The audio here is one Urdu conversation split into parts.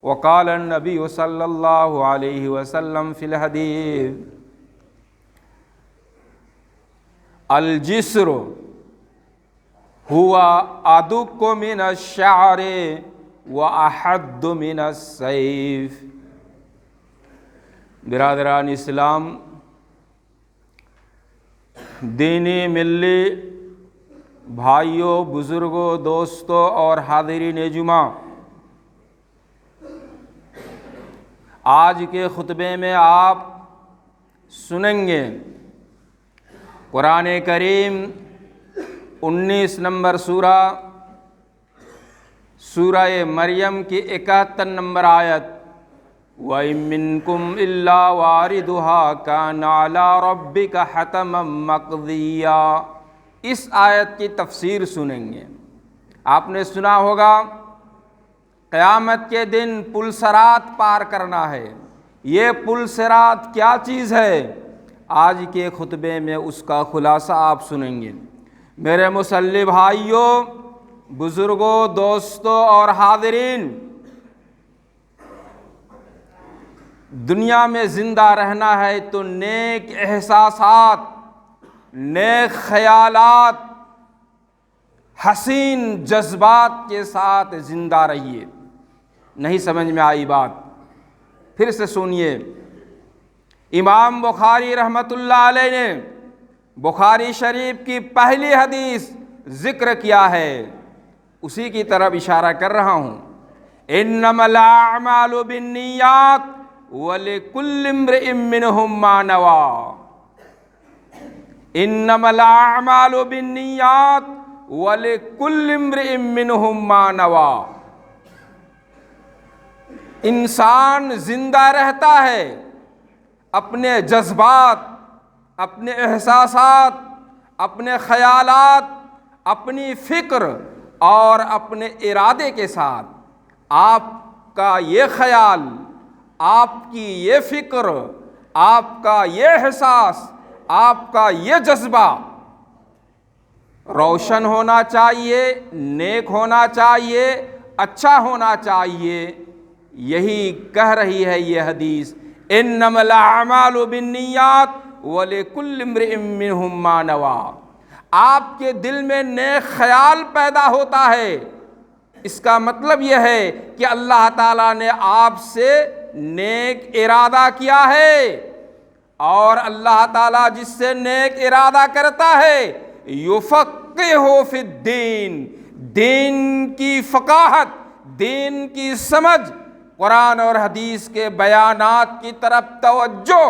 وقال النبی صلی اللہ علیہ وسلم فی الحدیث الجسر ہوا ادق من الشعر واحد من السیف۔ برادران اسلام، دینی ملی بھائیوں، بزرگوں، دوستوں اور حاضرین جمعہ، آج کے خطبے میں آپ سنیں گے قرآن کریم 19 نمبر سورہ مریم کی 71 نمبر آیت، وَإِن مِّنكُمْ إِلَّا وَارِدُهَا كَانَ عَلَىٰ رَبِّكَ حَتَمًا مَّقْضِيًّا۔ اس آیت کی تفسیر سنیں گے۔ آپ نے سنا ہوگا قیامت کے دن پل صراط پار کرنا ہے۔ یہ پل صراط کیا چیز ہے؟ آج کے خطبے میں اس کا خلاصہ آپ سنیں گے۔ میرے مسلح بھائیوں، بزرگوں، دوستوں اور حاضرین، دنیا میں زندہ رہنا ہے تو نیک احساسات، نیک خیالات، حسین جذبات کے ساتھ زندہ رہیے۔ نہیں سمجھ میں آئی بات؟ پھر سے سنیے۔ امام بخاری رحمۃ اللہ علیہ نے بخاری شریف کی پہلی حدیث ذکر کیا ہے، اسی کی طرف اشارہ کر رہا ہوں۔ انما الاعمال بالنیات وَلِكُلِّ امْرِئٍ مِّنْهُمْ مَا نَوَىٰ۔ انما الاعمال بالنیات وَلِكُلِّ امْرِئٍ مِّنْهُمْ مَا نَوَىٰ۔ انسان زندہ رہتا ہے اپنے جذبات، اپنے احساسات، اپنے خیالات، اپنی فکر اور اپنے ارادے کے ساتھ۔ آپ کا یہ خیال، آپ کی یہ فکر، آپ کا یہ احساس، آپ کا یہ جذبہ روشن ہونا چاہیے، نیک ہونا چاہیے، اچھا ہونا چاہیے۔ یہی کہہ رہی ہے یہ حدیث، انما الاعمال بالنیات وَلِكُلِّ امْرِئٍ مِّنْهُمْ مَا نَوَىٰ۔ آپ کے دل میں نیک خیال پیدا ہوتا ہے، اس کا مطلب یہ ہے کہ اللہ تعالیٰ نے آپ سے نیک ارادہ کیا ہے، اور اللہ تعالیٰ جس سے نیک ارادہ کرتا ہے یفقہہ فی الدین، دین کی فقاہت، دین کی سمجھ، قرآن اور حدیث کے بیانات کی طرف توجہ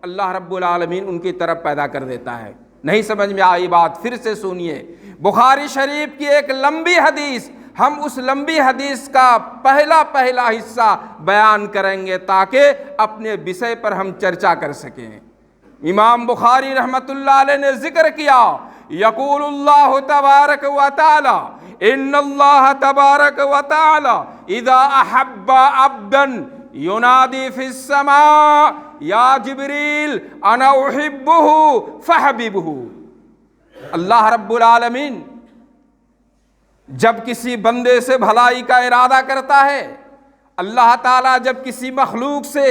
اللہ رب العالمین ان کی طرف پیدا کر دیتا ہے۔ نہیں سمجھ میں آئی بات؟ پھر سے سنیے۔ بخاری شریف کی ایک لمبی حدیث، ہم اس لمبی حدیث کا پہلا حصہ بیان کریں گے تاکہ اپنے وشے پر ہم چرچا کر سکیں۔ امام بخاری رحمۃ اللہ علیہ نے ذکر کیا، یقول اللہ تبارک و تعالی، ان اللہ تبارک و تعالی اذا احب عبدا ینادی فی السماء یا جبریل انا احبہ فحببہ۔ اللہ رب العالمین جب کسی بندے سے بھلائی کا ارادہ کرتا ہے، اللہ تعالیٰ جب کسی مخلوق سے،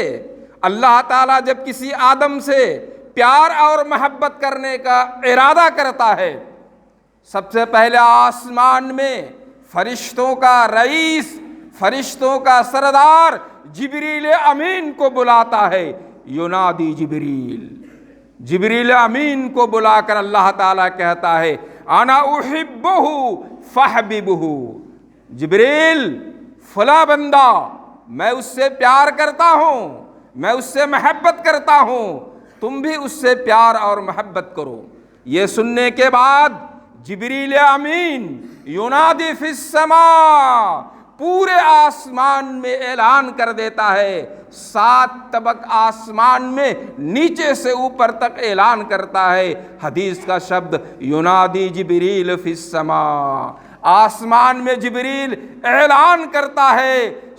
اللہ تعالیٰ جب کسی آدم سے پیار اور محبت کرنے کا ارادہ کرتا ہے، سب سے پہلے آسمان میں فرشتوں کا رئیس، فرشتوں کا سردار جبریل امین کو بلاتا ہے، ینادی جبریل۔ جبریل امین کو بلا کر اللہ تعالیٰ کہتا ہے انا احبہ فحببہ، جبریل فلاں بندہ میں اس سے پیار کرتا ہوں، میں اس سے محبت کرتا ہوں، تم بھی اس سے پیار اور محبت کرو۔ یہ سننے کے بعد جبریل امین ینادی فی السماء، پورے آسمان میں اعلان کر دیتا ہے، 7 طبق آسمان میں نیچے سے اوپر تک اعلان کرتا ہے۔ حدیث کا شبد ینادی جبریل فی السماء، آسمان میں جبریل اعلان کرتا ہے،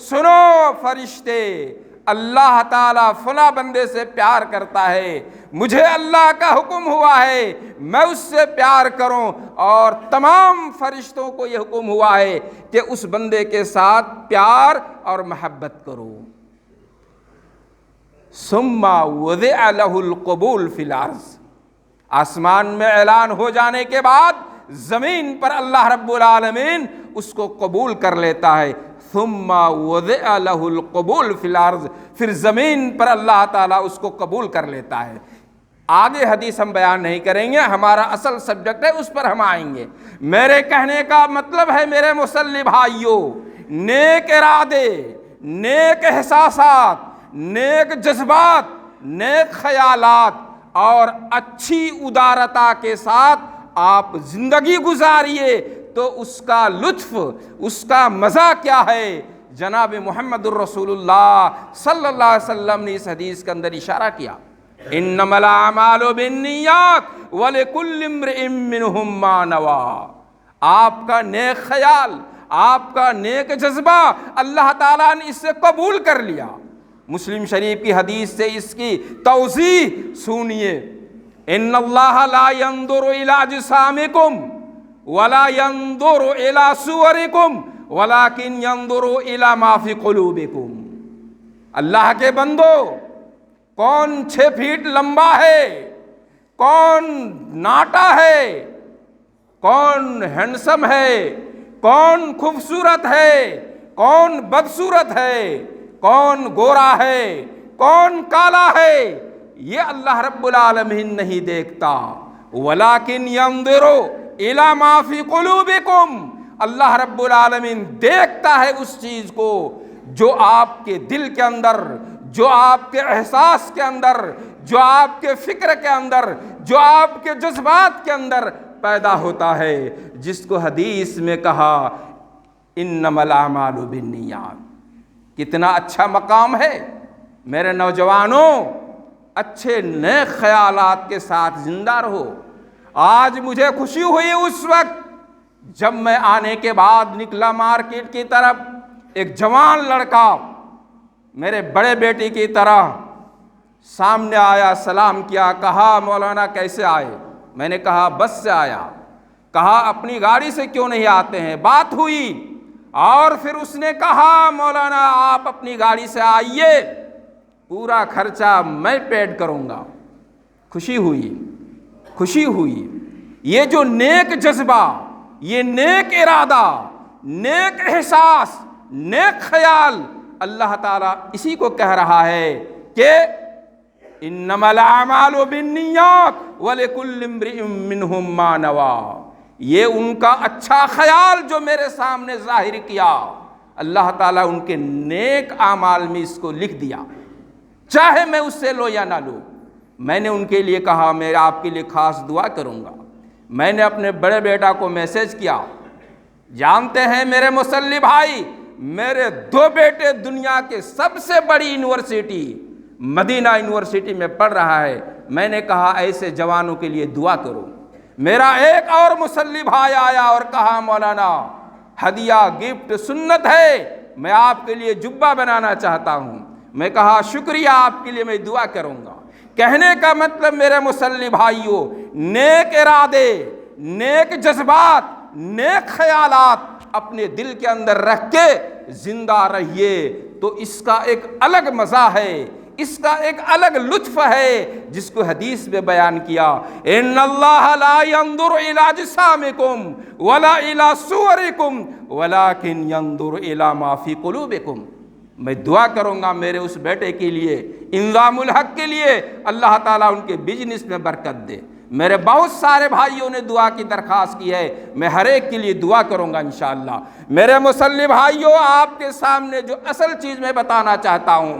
سنو فرشتے، اللہ تعالیٰ فلاں بندے سے پیار کرتا ہے، مجھے اللہ کا حکم ہوا ہے میں اس سے پیار کروں، اور تمام فرشتوں کو یہ حکم ہوا ہے کہ اس بندے کے ساتھ پیار اور محبت کرو۔ ثم وضع له القبول فی الارض، آسمان میں اعلان ہو جانے کے بعد زمین پر اللہ رب العالمین اس کو قبول کر لیتا ہے۔ ثم وضع له القبول فی الارض، پھر زمین پر اللہ تعالیٰ اس کو قبول کر لیتا ہے۔ آگے حدیث ہم بیان نہیں کریں گے، ہمارا اصل سبجیکٹ ہے، اس پر ہم آئیں گے۔ میرے کہنے کا مطلب ہے میرے مسلم بھائیوں، نیک ارادے، نیک احساسات، نیک جذبات، نیک خیالات اور اچھی ادارتا کے ساتھ آپ زندگی گزاریے تو اس کا لطف، اس کا مزہ کیا ہے؟ جناب محمد الرسول اللہ صلی اللہ علیہ وسلم نے اس حدیث کے اندر اشارہ کیا، انما الاعمال بالنیات ولکل امرئ منہم ما نویٰ۔ آپ کا نیک خیال، آپ کا نیک جذبہ اللہ تعالیٰ نے اس سے قبول کر لیا۔ مسلم شریف کی حدیث سے اس کی توضیح سنیے، ان اللہ لا ينظر الى اجسامکم ولا ينظر الى صورکم ولكن ينظر الى ما في قلوبکم۔ اللہ کے بندو، کون 6 فیٹ لمبا ہے، کون ناٹا ہے، کون ہینڈسم ہے، کون خوبصورت ہے، کون بدصورت ہے، کون گورا ہے، کون کالا ہے، یہ اللہ رب العالمین نہیں دیکھتا۔ وَلَكِنْ يَنظُرُ إِلَى مَا فِي قُلُوبِكُمْ، اللہ رب العالمین دیکھتا ہے اس چیز کو جو آپ کے دل کے اندر، جو آپ کے احساس کے اندر، جو آپ کے فکر کے اندر، جو آپ کے جذبات کے اندر پیدا ہوتا ہے، جس کو حدیث میں کہا انما الاعمال بالنیات۔ کتنا اچھا مقام ہے میرے نوجوانوں، اچھے نیک خیالات کے ساتھ زندہ رہو۔ آج مجھے خوشی ہوئی اس وقت جب میں آنے کے بعد نکلا مارکیٹ کی طرف، ایک جوان لڑکا میرے بڑے بیٹی کی طرح سامنے آیا، سلام کیا، کہا مولانا کیسے آئے؟ میں نے کہا بس سے آیا۔ کہا اپنی گاڑی سے کیوں نہیں آتے ہیں؟ بات ہوئی، اور پھر اس نے کہا مولانا آپ اپنی گاڑی سے آئیے، پورا خرچہ میں پیڈ کروں گا۔ خوشی ہوئی، خوشی ہوئی۔ یہ جو نیک جذبہ، یہ نیک ارادہ، نیک احساس، نیک خیال، اللہ تعالیٰ اسی کو کہہ رہا ہے کہ انما الاعمال بالنیات ولکل امرئ منہم ما نویٰ۔ یہ ان کا اچھا خیال جو میرے سامنے ظاہر کیا، اللہ تعالیٰ ان کے نیک اعمال میں اس کو لکھ دیا، چاہے میں اس سے لو یا نہ لو۔ میں نے ان کے لیے کہا میں آپ کے لیے خاص دعا کروں گا۔ میں نے اپنے بڑے بیٹا کو میسج کیا، جانتے ہیں میرے مسلم بھائی، میرے 2 بیٹے دنیا کے سب سے بڑی یونیورسٹی مدینہ یونیورسٹی میں پڑھ رہا ہے۔ میں نے کہا ایسے جوانوں کے لیے دعا کرو۔ میرا ایک اور مسلم بھائی آیا اور کہا مولانا ہدیہ گفٹ سنت ہے، میں آپ کے لیے جبہ بنانا چاہتا ہوں۔ میں کہا شکریہ، آپ کے لیے میں دعا کروں گا۔ کہنے کا مطلب میرے مسلم بھائیوں، نیک ارادے، نیک جذبات، نیک خیالات اپنے دل کے اندر رکھ کے زندہ رہیے تو اس کا ایک الگ مزہ ہے، اس کا ایک الگ لطف ہے جس کو حدیث میں بیان کیا، ان اللہ لا ينظر الى اجسامکم ولا الى صورکم ولكن ينظر الى ما في قلوبکم۔ میں دعا کروں گا میرے اس بیٹے کے لیے، انضام الحق کے لیے، اللہ تعالیٰ ان کے بزنس میں برکت دے۔ میرے بہت سارے بھائیوں نے دعا کی درخواست کی ہے، میں ہر ایک کے لیے دعا کروں گا انشاءاللہ۔ میرے مسلم بھائیوں، آپ کے سامنے جو اصل چیز میں بتانا چاہتا ہوں،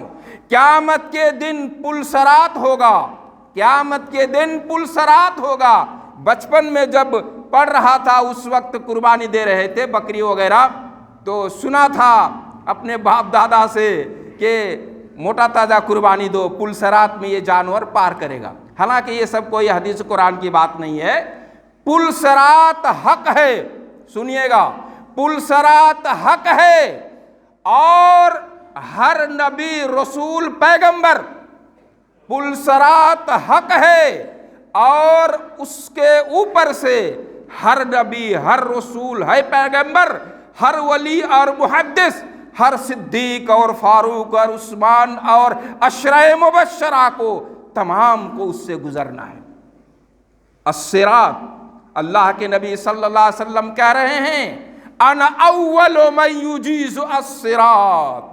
قیامت کے دن پلسرات ہوگا، قیامت کے دن پلسرات ہوگا۔ بچپن میں جب پڑھ رہا تھا اس وقت قربانی دے رہے تھے بکری وغیرہ، تو سنا تھا اپنے باپ دادا سے کہ موٹا تازہ قربانی دو، پلسرات میں یہ جانور پار کرے گا۔ حالانکہ یہ سب کوئی حدیث قرآن کی بات نہیں ہے، پلسرات حق ہے، سنیے گا، پلسرات حق ہے، اور ہر نبی رسول پیغمبر پل صراط حق ہے، اور اس کے اوپر سے ہر نبی، ہر رسول ہے پیغمبر، ہر ولی اور محدث، ہر صدیق اور فاروق اور عثمان اور عشرہ مبشرہ کو، تمام کو اس سے گزرنا ہے۔ الصراط، اللہ کے نبی صلی اللہ علیہ وسلم کہہ رہے ہیں انا اول من یجیز الصراط،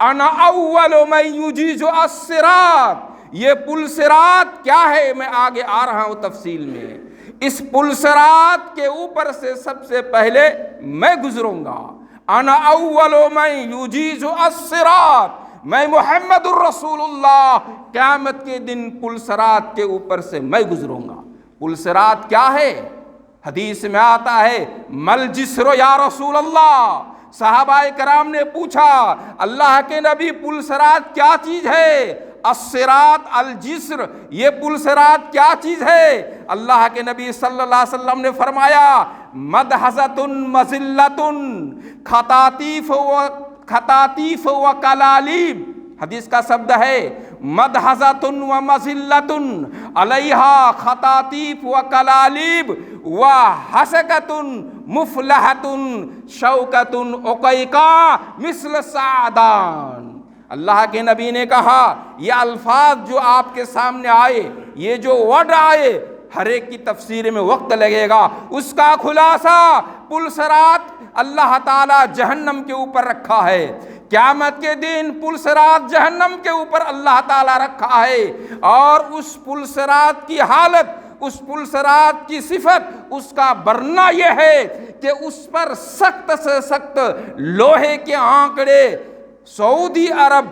انا اول من یجیز الصراط۔ یہ پل صراط کیا ہے، میں آگے آ رہا ہوں تفصیل میں۔ اس پل صراط کے اوپر سے سب سے پہلے میں گزروں گا۔ انا اول من یجیز الصراط، میں محمد الرسول اللہ قیامت کے دن پل صراط کے اوپر سے میں گزروں گا۔ پل صراط کیا ہے؟ حدیث میں آتا ہے مل جسر یا رسول اللہ۔ صحابہ کرام نے پوچھا اللہ کے نبی پل صراط کیا چیز ہے؟ الصراط الجسر، یہ پل صراط کیا چیز ہے؟ اللہ کے نبی صلی اللہ علیہ وسلم نے فرمایا مدحضۃ مذلۃ خطاطیف و کلالیب۔ حدیث کا شبد ہے مدحضۃ و مذلۃ علیہا خطاطیف و کلالیب و حسکۃ مفلحۃ شوکۃ عقیقہ مثل سعدان۔ اللہ کے نبی نے کہا یہ الفاظ جو آپ کے سامنے آئے، یہ جو ورڈ آئے، ہر ایک کی تفسیر میں وقت لگے گا۔ اس کا خلاصہ پل صراط اللہ تعالیٰ جہنم کے اوپر رکھا ہے۔ قیامت کے دن پل صراط جہنم کے اوپر اللہ تعالیٰ رکھا ہے، اور اس پل صراط کی حالت، اس پل صراط کی صفت، اس کا برنا یہ ہے کہ اس پر سخت سے سخت لوہے کے آنکڑے، سعودی عرب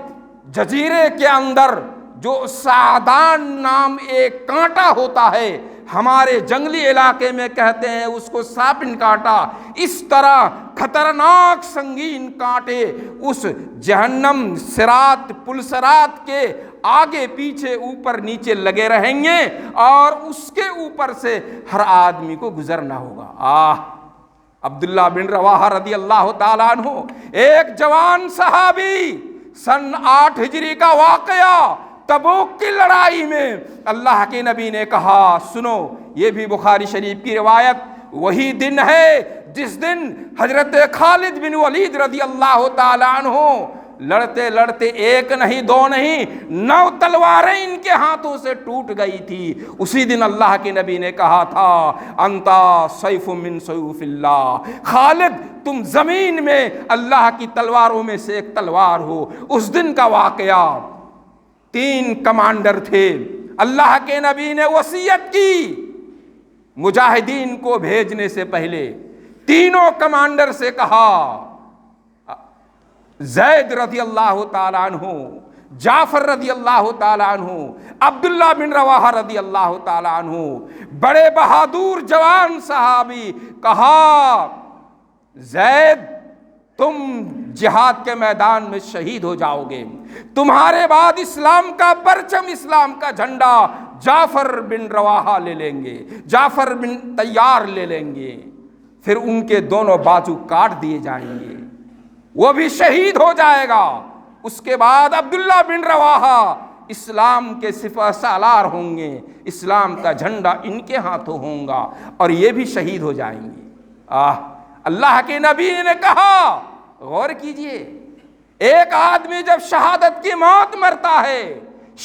جزیرے کے اندر جو سعدان نام ایک کانٹا ہوتا ہے، ہمارے جنگلی علاقے میں کہتے ہیں اس کو ساپن کانٹا، اس طرح خطرناک سنگین کانٹے اس جہنم صراط پل صراط کے آگے پیچھے اوپر نیچے لگے رہیں گے، اور اس کے اوپر سے ہر آدمی کو گزرنا ہوگا۔ عبداللہ بن رواحہ رضی اللہ تعالیٰ عنہ، ایک جوان صحابی، سن 8 ہجری کا واقعہ، تبوک کی لڑائی میں اللہ کے نبی نے کہا سنو، یہ بھی بخاری شریف کی روایت، وہی دن ہے جس دن حضرت خالد بن ولید رضی اللہ تعالیٰ عنہ لڑتے لڑتے ایک نہیں دو نہیں 9 تلواریں ان کے ہاتھوں سے ٹوٹ گئی تھی۔ اسی دن اللہ کے نبی نے کہا تھا انتا سیف من سیوف اللہ، خالد تم زمین میں اللہ کی تلواروں میں سے ایک تلوار ہو۔ اس دن کا واقعہ، 3 کمانڈر تھے، اللہ کے نبی نے وصیت کی مجاہدین کو بھیجنے سے پہلے، تینوں کمانڈر سے کہا زید رضی اللہ تعالیٰ عنہ، جعفر رضی اللہ تعالیٰ عنہ، عبداللہ بن رواحہ رضی اللہ تعالیٰ عنہ، بڑے بہادر جوان صحابی، کہا زید تم جہاد کے میدان میں شہید ہو جاؤ گے، تمہارے بعد اسلام کا پرچم، اسلام کا جھنڈا جعفر بن رواحہ لے لیں گے، جعفر بن طیار لے لیں گے، پھر ان کے دونوں بازو کاٹ دیے جائیں گے، وہ بھی شہید ہو جائے گا۔ اس کے بعد عبداللہ بن رواحہ اسلام کے سپہ سالار ہوں گے، اسلام کا جھنڈا ان کے ہاتھوں ہوگا، اور یہ بھی شہید ہو جائیں گے۔ اللہ کے نبی نے کہا غور کیجئے، ایک آدمی جب شہادت کی موت مرتا ہے،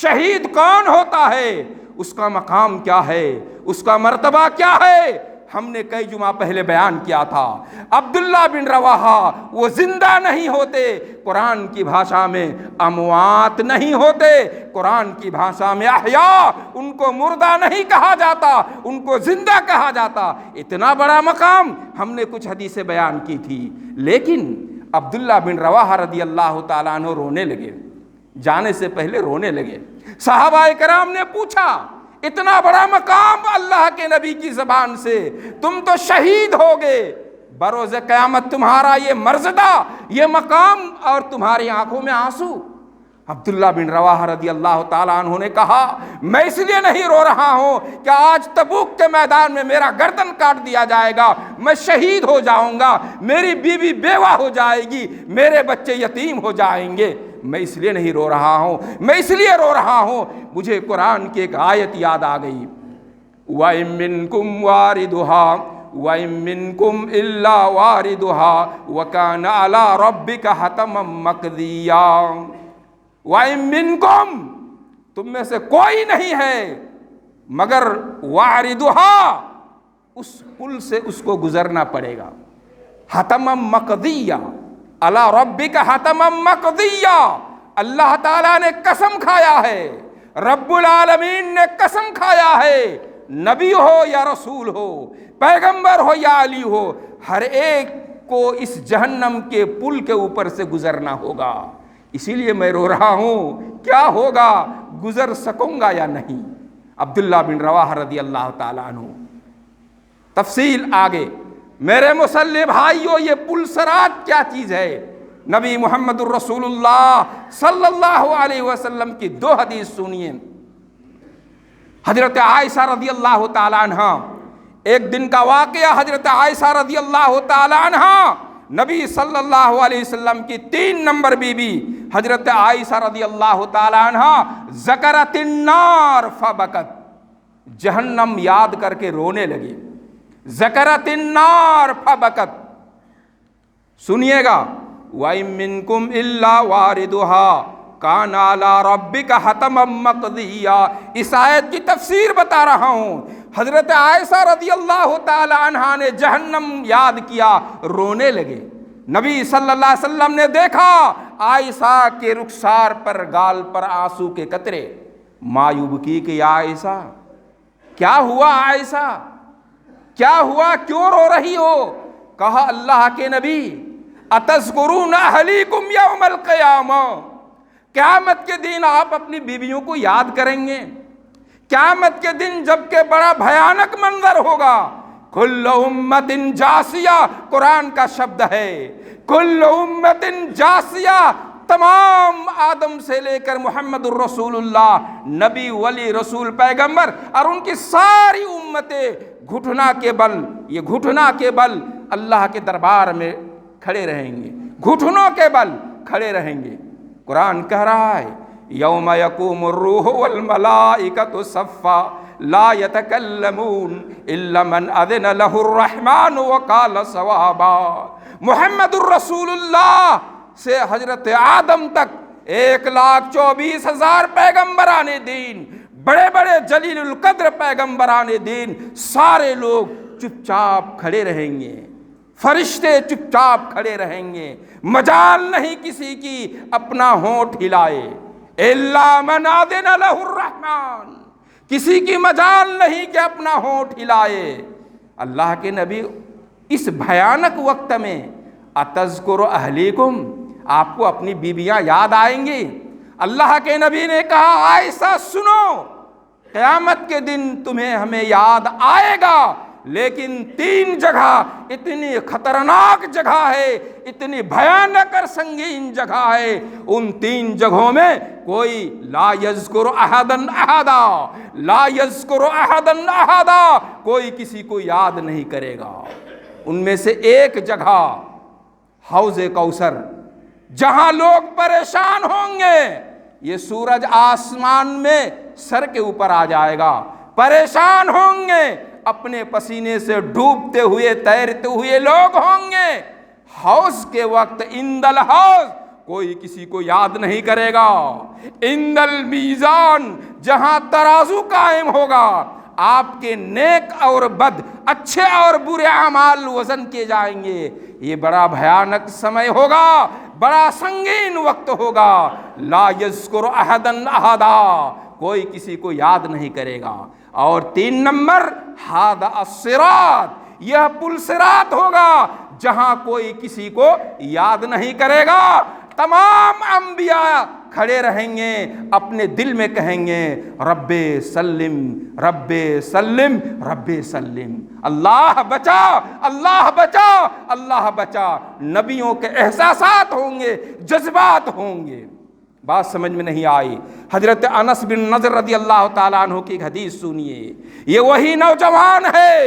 شہید کون ہوتا ہے، اس کا مقام کیا ہے، اس کا مرتبہ کیا ہے، ہم نے کئی جمعہ پہلے بیان کیا تھا۔ عبداللہ بن رواحہ وہ زندہ نہیں ہوتے، قرآن کی بھاشا میں اموات نہیں ہوتے، قرآن کی بھاشا میں احیاء، ان کو مردہ نہیں کہا جاتا، ان کو زندہ کہا جاتا۔ اتنا بڑا مقام ہم نے کچھ حدیثیں بیان کی تھی، لیکن عبداللہ بن رواحہ رضی اللہ تعالیٰ عنہ رونے لگے، جانے سے پہلے رونے لگے۔ صحابہ کرام نے پوچھا اتنا بڑا مقام اللہ کے نبی کی زبان سے، تم تو شہید ہوگے، بروز قیامت تمہارا یہ مرزدہ، یہ مقام، اور تمہاری آنکھوں میں آنسو۔ عبداللہ بن رواحہ رضی اللہ تعالیٰ عنہ نے کہا میں اس لیے نہیں رو رہا ہوں کہ آج تبوک کے میدان میں میرا گردن کاٹ دیا جائے گا، میں شہید ہو جاؤں گا، میری بیوی بیوہ ہو جائے گی، میرے بچے یتیم ہو جائیں گے، میں اس لیے نہیں رو رہا ہوں، میں اس لیے رو رہا ہوں مجھے قرآن کی ایک آیت یاد آ گئی، وَإِن مِّنكُمْ وَارِدُهَا وَإِن مِّنكُمْ إِلَّا وَارِدُهَا وَكَانَ عَلَىٰ رَبِّكَ حَتْمًا مَّقْضِيًّا۔ وَإِن مِّنكُمْ، تم میں سے کوئی نہیں ہے مگر وَارِدُهَا، اس پل سے اس کو گزرنا پڑے گا، حَتْمًا مَّقْضِيًّا، عَلَىٰ رَبِّكَ حَتْمًا مَّقْضِيًّا۔ اللہ تعالیٰ نے قسم کھایا ہے، رب العالمین نے قسم کھایا ہے، نبی ہو یا رسول ہو، پیغمبر ہو یا علی ہو، ہر ایک کو اس جہنم کے پل کے اوپر سے گزرنا ہوگا۔ اسی لیے میں رو رہا ہوں، کیا ہوگا، گزر سکوں گا یا نہیں۔ عبداللہ بن رواحہ رضی اللہ تعالیٰ عنہ، تفصیل آگے۔ میرے مسلح بھائیو، یہ پل صراط کیا چیز ہے؟ نبی محمد الرسول اللہ صلی اللہ علیہ وسلم کی دو حدیث سنیے۔ حضرت عائشہ رضی اللہ تعالیٰ عنہ، ایک دن کا واقعہ، حضرت عائشہ رضی اللہ تعالیٰ عنہ نبی صلی اللہ علیہ وسلم کی 3 نمبر بیوی حضرت عائشہ رضی اللہ تعالیٰ عنہ ذکرت النار فبکت، جہنم یاد کر کے رونے لگی، ذکرت النار فبکت۔ سنیے گا، وَإِن مِّنكُمْ إِلَّا وَارِدُهَا کان علی ربک حتما مقضیا۔ اس آیت کی تفسیر بتا رہا ہوں۔ حضرت عائشہ رضی اللہ تعالی عنہا نے جہنم یاد کیا، رونے لگے۔ نبی صلی اللہ علیہ وسلم نے دیکھا عائشہ کے رخسار پر، گال پر آنسو کے قطرے۔ ما یبکی کہ عائشہ، کیا ہوا عائشہ، کیا ہوا، کیوں رو رہی ہو؟ کہا اللہ کے نبی، اتذکرون اہلیکم یوم القیامہ، قیامت کے دن آپ اپنی بیویوں کو یاد کریں گے؟ قیامت کے دن جب کہ بڑا بھیانک منظر ہوگا، کل امت جاسیہ، قرآن کا شبد ہے، کل امت جاسیہ، تمام آدم سے لے کر محمد الرسول اللہ، نبی ولی رسول پیغمبر اور ان کی ساری امتیں گھٹنا کے بل، یہ گھٹنا کے بل اللہ کے دربار میں کھڑے رہیں گے، گھٹنوں کے بل کھڑے رہیں گے۔ قرآن کہہ رہا ہے، یوم یقوم الروح والملائکۃ صفا لا یتکلمون الا من اذن له الرحمن وقال صوابا۔ محمد الرسول اللہ سے حضرت آدم تک 1,24,000 پیغمبران دین، بڑے بڑے جلیل القدر پیغمبران دین، سارے لوگ چپ چاپ کھڑے رہیں گے، فرشتے چپ چاپ کھڑے رہیں گے، مجال نہیں کسی کی اپنا ہونٹ ہلائے، الا من اذن له الرحمن، کسی کی مجال نہیں کہ اپنا ہونٹ ہلائے۔ اللہ کے نبی اس بھیانک وقت میں، اتذکر اہلیکم، آپ کو اپنی بیویاں یاد آئیں گی؟ اللہ کے نبی نے کہا عائشہ سنو، قیامت کے دن تمہیں ہمیں یاد آئے گا، لیکن 3 جگہ اتنی خطرناک جگہ ہے، اتنی بھیانک اور سنگین جگہ ہے، ان 3 جگہوں میں کوئی لا یذکر احدا احدا، لا یذکر احدا احدا، کوئی کسی کو یاد نہیں کرے گا۔ ان میں سے ایک جگہ حوض کوثر، جہاں لوگ پریشان ہوں گے، یہ سورج آسمان میں سر کے اوپر آ جائے گا، پریشان ہوں گے، اپنے پسینے سے ڈوبتے ہوئے تیرتے ہوئے لوگ ہوں گے، حوض کے وقت عند الحوض کوئی کسی کو یاد نہیں کرے گا، عند المیزان جہاں ترازو قائم ہوگا، آپ کے نیک اور بد، اچھے اور برے اعمال وزن کیے جائیں گے۔ یہ بڑا بھیانک سمے ہوگا، بڑا سنگین وقت ہوگا، لا یذکر احدا احدا، کوئی کسی کو یاد نہیں کرے گا۔ اور 3 نمبر، ھذا الصراط، یہ پل صراط ہوگا جہاں کوئی کسی کو یاد نہیں کرے گا۔ تمام انبیاء کھڑے رہیں گے، اپنے دل میں کہیں گے رب سلم رب سلم رب سلم، اللہ بچا اللہ بچا اللہ بچا۔ نبیوں کے احساسات ہوں گے، جذبات ہوں گے۔ بات سمجھ میں نہیں آئی؟ حضرت انس بن نضر رضی اللہ تعالیٰ عنہ کی ایک حدیث سنیے۔ یہ وہی نوجوان ہے،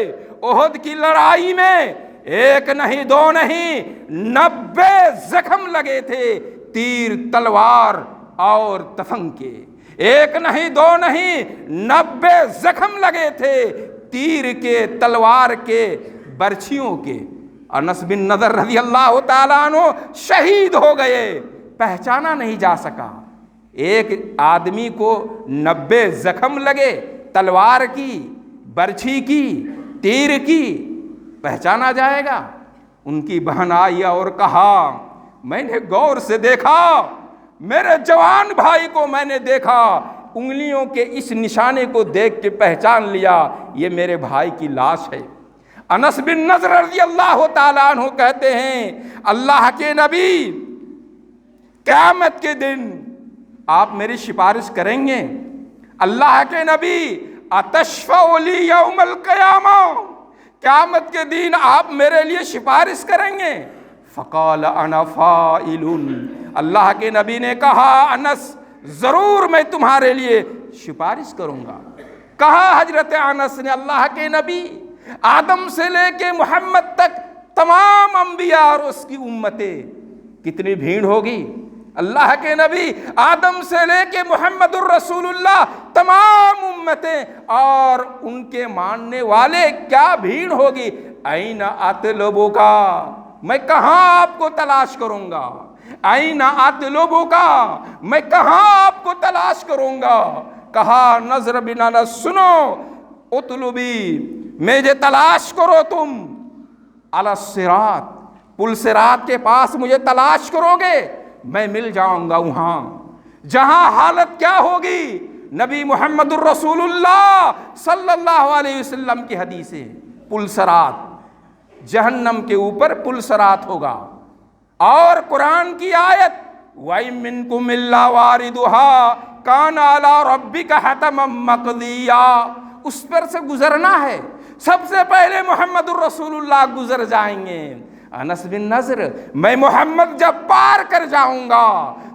احد کی لڑائی میں 1 نہیں 2 نہیں 90 زخم لگے تھے، تیر تلوار اور تفنگ کے، ایک نہیں دو نہیں 90 زخم لگے تھے تیر کے، تلوار کے، برچھیوں کے۔ انس بن نضر رضی اللہ تعالیٰ عنہ شہید ہو گئے، پہچانا نہیں جا سکا۔ ایک آدمی کو 90 زخم لگے، تلوار کی، برچھی کی، تیر کی، پہچانا جائے گا؟ ان کی بہن آئی اور کہا میں نے غور سے دیکھا، میرے جوان بھائی کو میں نے دیکھا، انگلیوں کے اس نشانے کو دیکھ کے پہچان لیا یہ میرے بھائی کی لاش ہے۔ انس بن نضر رضی اللہ تعالیٰ عنہ کہتے ہیں اللہ کے نبی قیامت کے دن آپ میری سفارش کریں گے؟ اللہ کے نبی اتشفع لی یوم القیامہ، قیامت کے دن آپ میرے لیے سفارش کریں گے؟ فقال انا فاعل، اللہ کے نبی نے کہا انس ضرور میں تمہارے لیے سفارش کروں گا۔ کہا حضرت انس نے اللہ کے نبی آدم سے لے کے محمد تک تمام انبیاء اور اس کی امتیں، کتنی بھیڑ ہوگی؟ اللہ کے نبی آدم سے لے کے محمد الرسول اللہ تمام امتیں اور ان کے ماننے والے، کیا بھیڑ ہوگی؟ این اطلبکا، میں کہاں آپ کو تلاش کروں گا؟ این اطلبکا، میں کہاں آپ کو تلاش کروں گا؟ کہا نضر بن انس سنو، اطلبی، مجھے تلاش کرو تم، علی الصراط، پل صراط کے پاس مجھے تلاش کرو گے، میں مل جاؤں گا وہاں جہاں حالت کیا ہوگی؟ نبی محمد الرسول اللہ صلی اللہ علیہ وسلم کی حدیث ہے، پل صراط، جہنم کے اوپر پل صراط ہوگا، اور قرآن کی آیت وَإِن مِّنكُمْ إِلَّا وَارِدُهَا كَانَ عَلَىٰ رَبِّكَ حَتَمًا مَّقْضِيًّا، اس پر سے گزرنا ہے، سب سے پہلے محمد الرسول اللہ گزر جائیں گے۔ انس بن نضر، میں محمد جب پار کر جاؤں گا،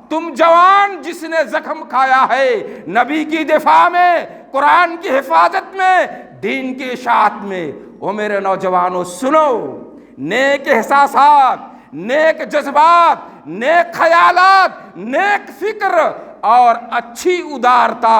تم جوان جس نے زخم کھایا ہے نبی کی دفاع میں، قرآن کی حفاظت میں، دین کی اشاعت میں، وہ میرے نوجوانوں سنو، نیک احساسات، نیک جذبات، نیک خیالات، نیک فکر اور اچھی ادارتا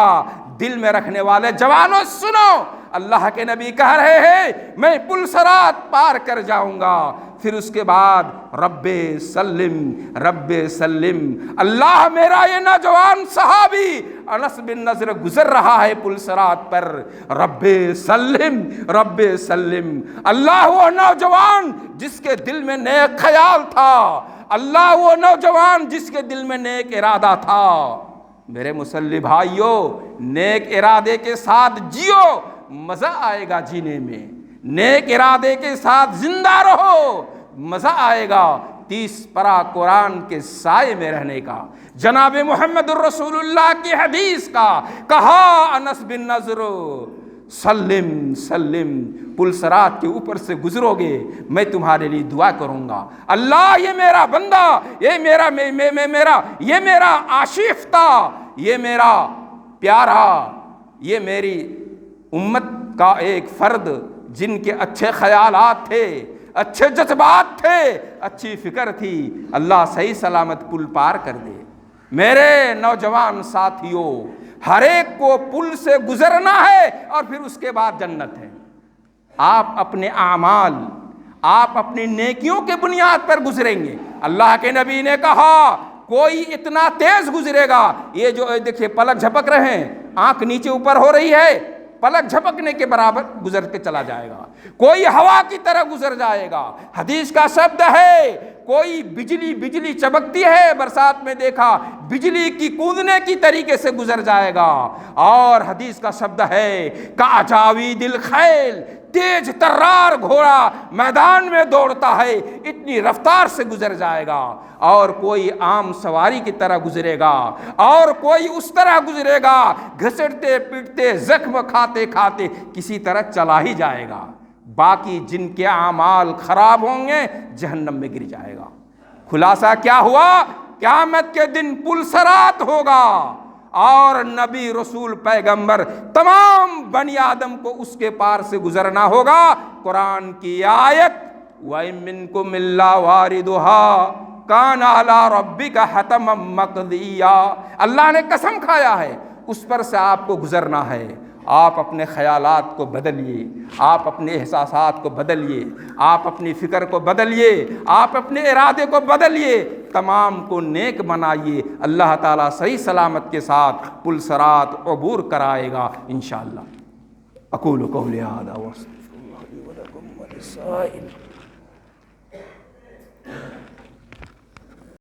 دل میں رکھنے والے جوانوں سنو، اللہ کے نبی کہہ رہے ہیں میں پل صراط پار کر جاؤں گا، پھر اس کے بعد رب سلم، رب سلم، اللہ میرا یہ نوجوان صحابی انس بن نضر گزر رہا ہے پل صراط پر، رب سلم، رب سلم، اللہ وہ نوجوان جس کے دل میں نیک خیال تھا، اللہ وہ نوجوان جس کے دل میں نیک ارادہ تھا۔ میرے مسلح بھائیوں، نیک ارادے کے ساتھ جیو، مزہ آئے گا جینے میں، نیک ارادے کے ساتھ زندہ رہو، مزہ آئے گا 30 پارہ قرآن کے سائے میں رہنے کا، جناب محمد الرسول اللہ کی حدیث کا۔ کہا انس بن نضر سلم سلم، پل صراط کے اوپر سے گزرو گے میں تمہارے لیے دعا کروں گا، اللہ یہ میرا بندہ، یہ میرا عاشق تھا، یہ میرا پیارا، یہ میری امت کا ایک فرد جن کے اچھے خیالات تھے، اچھے جذبات تھے، اچھی فکر تھی، اللہ صحیح سلامت پل پار کر دے۔ میرے نوجوان ساتھیوں، ہر ایک کو پل سے گزرنا ہے اور پھر اس کے بعد جنت ہے۔ آپ اپنے اعمال، آپ اپنی نیکیوں کے بنیاد پر گزریں گے۔ اللہ کے نبی نے کہا کوئی اتنا تیز گزرے گا، یہ جو دیکھیے پلک جھپک رہے ہیں، آنکھ نیچے اوپر ہو رہی ہے، پلک جھپکنے کے برابر گزر کے چلا جائے گا، کوئی ہوا کی طرح گزر جائے گا۔ حدیث کا شبد ہے کوئی بجلی چمکتی ہے، برسات میں دیکھا بجلی کی کودنے کی طریقے سے گزر جائے گا، اور حدیث کا شبد ہے کاجاوید الخیل، تیز ترار گھوڑا میدان میں دوڑتا ہے اتنی رفتار سے گزر جائے گا، اور کوئی عام سواری کی طرح گزرے گا، اور کوئی اس طرح گزرے گا گھسٹتے پیٹتے زخم کھاتے کھاتے کسی طرح چلا ہی جائے گا، باقی جن کے اعمال خراب ہوں گے جہنم میں گر جائے گا۔ خلاصہ کیا ہوا؟ قیامت کے دن پل صراط ہوگا، اور نبی رسول پیغمبر تمام بنی آدم کو اس کے پار سے گزرنا ہوگا۔ قرآن کی آیت وَإِن مِّنكُمْ إِلَّا وَارِدُهَا کان علی ربک حتما مقضیا، اللہ نے قسم کھایا ہے اس پر سے آپ کو گزرنا ہے۔ آپ اپنے خیالات کو بدلیے، آپ اپنے احساسات کو بدلیے، آپ اپنی فکر کو بدلیے، آپ اپنے ارادے کو بدلیے، تمام کو نیک بنائیے، اللہ تعالیٰ صحیح سلامت کے ساتھ پل صراط عبور کرائے گا انشاءاللہ۔ اقول قولی ھذا واستغفر اللہ لی ولکم وللسائل